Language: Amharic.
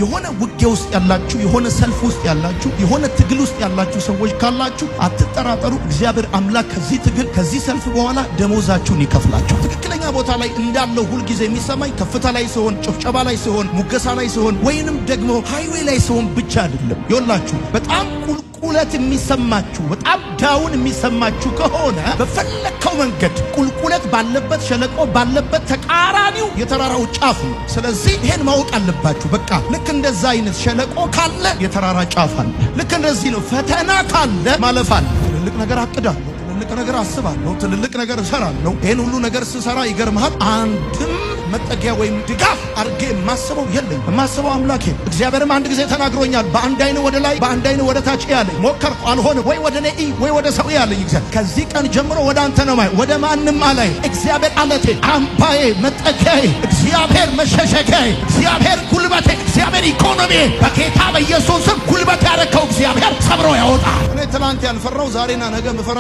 የሆነ ውጊያ ውስጥ ያላችሁ የሆነ ሰልፍ ውስጥ ያላችሁ የሆነ ትግል ውስጥ ያላችሁ ሰዎች ካላችሁ አትጠራጠሩ። እግዚአብሔር አምላክ ከዚህ ትግል ከዚህ ሰልፍ በኋላ ደሞዛችሁን ይከፍላችሁ። ትክክለኛ ቦታ ላይ እንዳለው ሁሉ ጊዜ የሚሰማኝ ከፍታ ላይ ሲሆን፣ ጭፍጨባ ላይ ሲሆን፣ ሙገሳ ላይ ሲሆን ወይንም ደግሞ ሃይዌይ ላይ ሲሆን ብቻ አይደለም። ይወላችሁ በጣም ቁልቁለት የሚሰማችሁ በጣም ዳውን የሚሰማችሁ ከሆነ በፈለከው መንገድ ቁልቁለት ባለበት ሸለቆ ባለበት ተቃራኒው የተራራው ጫፍ ነው። ስለዚህ ይሄን ማወቅ አለባችሁ። በቃ ልክ እንደዛ አይነት ሸለቆ ካለ የተራራ ጫፍ አለ። ልክ እንደዚህ ነው። ፈተና ካለ ማለፍ አለ። ትልልቅ ነገር አቅዳለሁ፣ ትልልቅ ነገር አስባለሁ፣ ትልልቅ ነገር እሰራለሁ። ይሄን ሁሉ ነገር ስሰራ ይገርምሃል አንድም መጠጊያ ወይም ድጋፍ አርጌ ማስበው የለኝ። ማስበው አምላኬ እግዚአብሔርም አንድ ጊዜ ተናግሮኛል። በአንድ አይነ ወደ ላይ በአንድ አይነ ወደ ታች ያለኝ ሞከርኩ፣ አልሆነ። ወይ ወደ ነይ ወይ ወደ ሰው ያለኝ እግዚአብሔር ከዚህ ቀን ጀምሮ ወደ አንተ ነው ማይ፣ ወደ ማንንም አላይ። እግዚአብሔር አለቴ፣ አምባዬ፣ መጠጊያዬ፣ እግዚአብሔር መሸሸጊያዬ፣ እግዚአብሔር ጉልበቴ፣ እግዚአብሔር ኢኮኖሚ በጌታ በኢየሱስ ስም ጉልበት ያረከው እግዚአብሔር ሰብሮ ያወጣ። እኔ ትናንት ያልፈራው ዛሬና ነገ ምፈራ